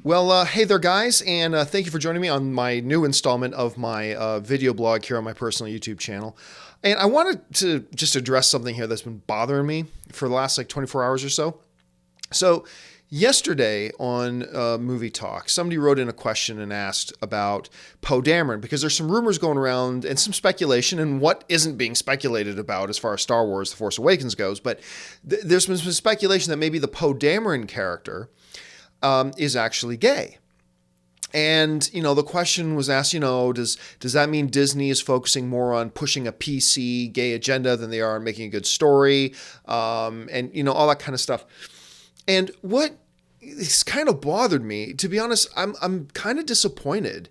Well, hey there, guys, and thank you for joining me on my new installment of my video blog here on my personal YouTube channel. And I wanted to just address something here that's been bothering me for the last 24 hours or so. So, yesterday on Movie Talk, somebody wrote in a question and asked about Poe Dameron, because there's some rumors going around and some speculation, and what isn't being speculated about as far as Star Wars The Force Awakens goes, but there's been some speculation that maybe the Poe Dameron character is actually gay. And, the question was asked, does that mean Disney is focusing more on pushing a PC gay agenda than they are on making a good story? And all that kind of stuff. And what has kind of bothered me, to be honest, I'm kind of disappointed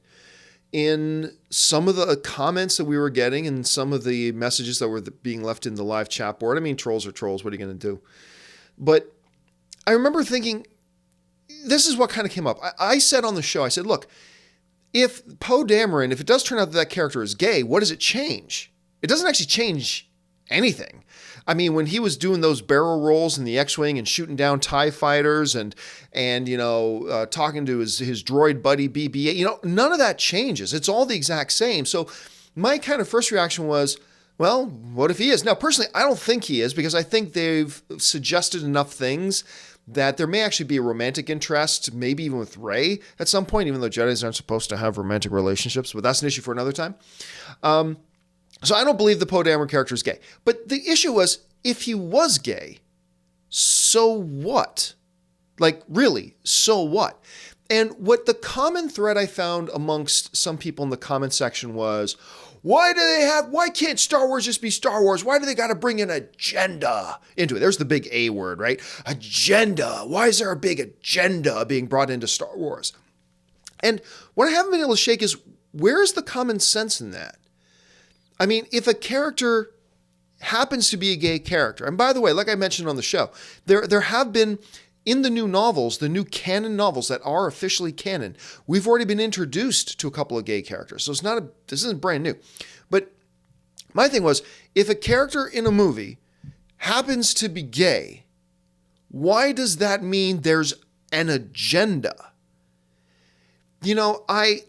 in some of the comments that we were getting and some of the messages that were being left in the live chat board. I mean, trolls are trolls. What are you going to do? But I remember thinking, this is what kind of came up. I said on the show, I said, look, if Poe Dameron, if it does turn out that character is gay, what does it change? It doesn't actually change anything. I mean, when he was doing those barrel rolls in the X-Wing and shooting down TIE fighters and talking to his droid buddy BB-8, none of that changes. It's all the exact same. So my kind of first reaction was, well, what if he is? Now, personally, I don't think he is, because I think they've suggested enough things that there may actually be a romantic interest, maybe even with Rey at some point, even though Jedis aren't supposed to have romantic relationships, but that's an issue for another time. So I don't believe the Poe Dameron character is gay. But the issue was, if he was gay, so what? Really, so what? And what the common thread I found amongst some people in the comment section was, why can't Star Wars just be Star Wars? Why do they got to bring an agenda into it? There's the big A word, right? Agenda. Why is there a big agenda being brought into Star Wars? And what I haven't been able to shake is, where's the common sense in that? I mean, if a character happens to be a gay character, and by the way, like I mentioned on the show, there have been, in the new novels, the new canon novels that are officially canon, we've already been introduced to a couple of gay characters. So this isn't brand new. But my thing was, if a character in a movie happens to be gay, why does that mean there's an agenda? I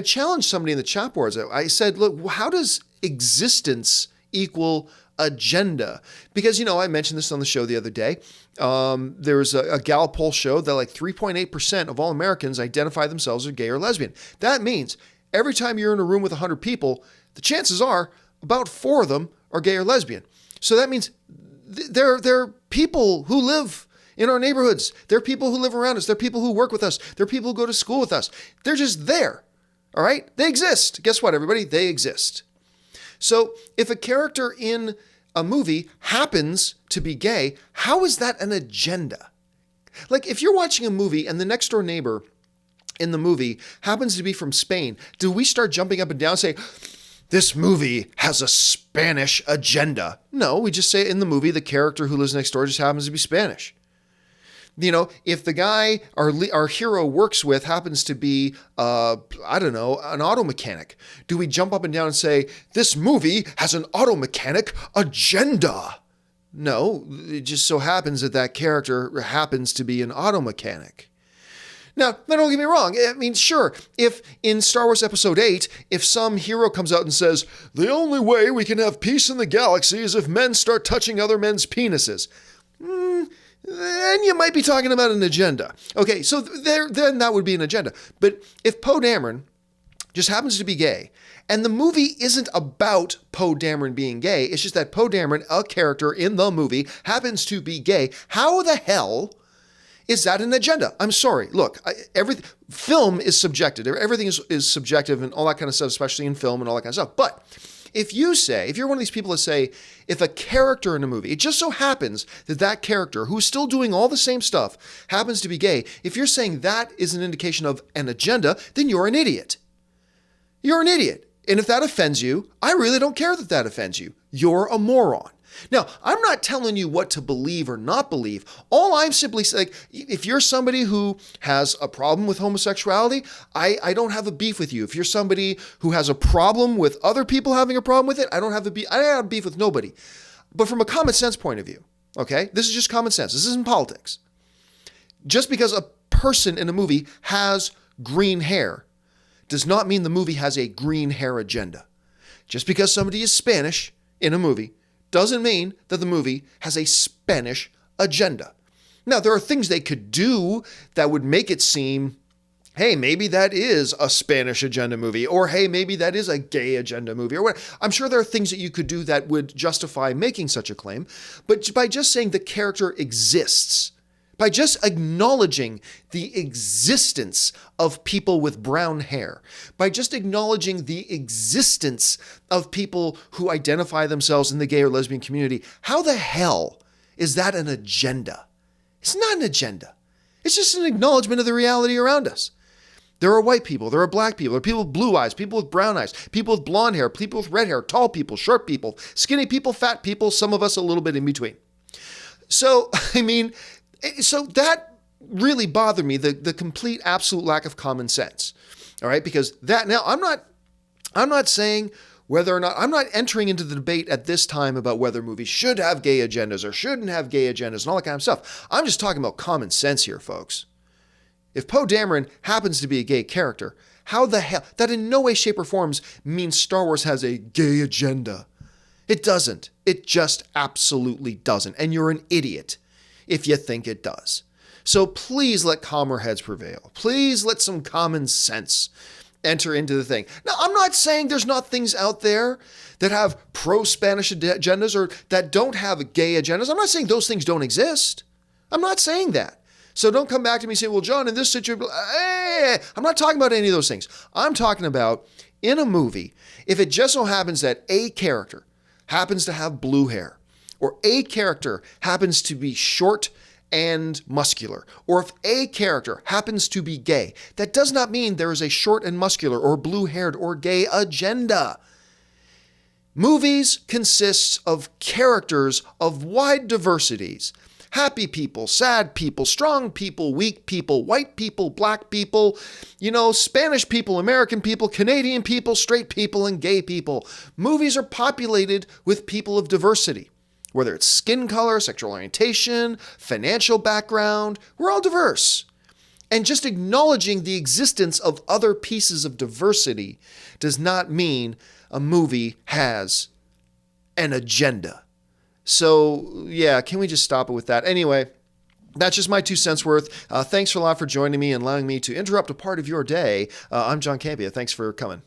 challenged somebody in the chat boards. I said, look, how does existence equal agenda? Because, I mentioned this on the show the other day. There was a Gallup poll showed that 3.8% of all Americans identify themselves as gay or lesbian. That means every time you're in a room with 100 people, the chances are about 4 of them are gay or lesbian. So that means there are people who live in our neighborhoods. There are people who live around us. There are people who work with us. There are people who go to school with us. They're just there. All right? They exist. Guess what, everybody? They exist. So if a character in a movie happens to be gay, how is that an agenda? If you're watching a movie and the next door neighbor in the movie happens to be from Spain, do we start jumping up and down and say, this movie has a Spanish agenda? No, we just say in the movie, the character who lives next door just happens to be Spanish. If the guy our hero works with happens to be, an auto mechanic, do we jump up and down and say, this movie has an auto mechanic agenda? No, it just so happens that character happens to be an auto mechanic. Now, don't get me wrong. I mean, sure, if in Star Wars Episode 8, if some hero comes out and says, the only way we can have peace in the galaxy is if men start touching other men's penises. Then you might be talking about an agenda. Okay, so then that would be an agenda. But if Poe Dameron just happens to be gay, and the movie isn't about Poe Dameron being gay, it's just that Poe Dameron, a character in the movie, happens to be gay, how the hell is that an agenda? I'm sorry. Look, film is subjective. Everything is subjective and all that kind of stuff, especially in film and all that kind of stuff. But if you're one of these people that say, if a character in a movie, it just so happens that character, who's still doing all the same stuff, happens to be gay, if you're saying that is an indication of an agenda, then you're an idiot. You're an idiot. And if that offends you, I really don't care that offends you. You're a moron. Now, I'm not telling you what to believe or not believe. All I'm simply saying, if you're somebody who has a problem with homosexuality, I don't have a beef with you. If you're somebody who has a problem with other people having a problem with it, I don't have a beef with nobody. But from a common sense point of view, okay, this is just common sense. This isn't politics. Just because a person in a movie has green hair does not mean the movie has a green hair agenda. Just because somebody is Spanish in a movie doesn't mean that the movie has a Spanish agenda. Now, there are things they could do that would make it seem, hey, maybe that is a Spanish agenda movie, or hey, maybe that is a gay agenda movie, or what. I'm sure there are things that you could do that would justify making such a claim, but by just saying the character exists, by just acknowledging the existence of people with brown hair, by just acknowledging the existence of people who identify themselves in the gay or lesbian community, how the hell is that an agenda? It's not an agenda. It's just an acknowledgement of the reality around us. There are white people, there are black people, there are people with blue eyes, people with brown eyes, people with blonde hair, people with red hair, tall people, short people, skinny people, fat people, some of us a little bit in between. So, so that really bothered me, the complete, absolute lack of common sense. All right, because now I'm not saying whether or not, I'm not entering into the debate at this time about whether movies should have gay agendas or shouldn't have gay agendas and all that kind of stuff. I'm just talking about common sense here, folks. If Poe Dameron happens to be a gay character, how the hell, that in no way, shape, or forms means Star Wars has a gay agenda. It doesn't. It just absolutely doesn't. And you're an idiot if you think it does. So please let calmer heads prevail. Please let some common sense enter into the thing. Now, I'm not saying there's not things out there that have pro-Spanish agendas or that don't have gay agendas. I'm not saying those things don't exist. I'm not saying that. So don't come back to me and say, well, John, in this situation, I'm not talking about any of those things. I'm talking about in a movie, if it just so happens that a character happens to have blue hair, or a character happens to be short and muscular, or if a character happens to be gay, that does not mean there is a short and muscular or blue-haired or gay agenda. Movies consist of characters of wide diversities. Happy people, sad people, strong people, weak people, white people, black people, Spanish people, American people, Canadian people, straight people, and gay people. Movies are populated with people of diversity. Whether it's skin color, sexual orientation, financial background, we're all diverse. And just acknowledging the existence of other pieces of diversity does not mean a movie has an agenda. So, yeah, can we just stop it with that? Anyway, that's just my 2 cents worth. Thanks a lot for joining me and allowing me to interrupt a part of your day. I'm John Campea. Thanks for coming.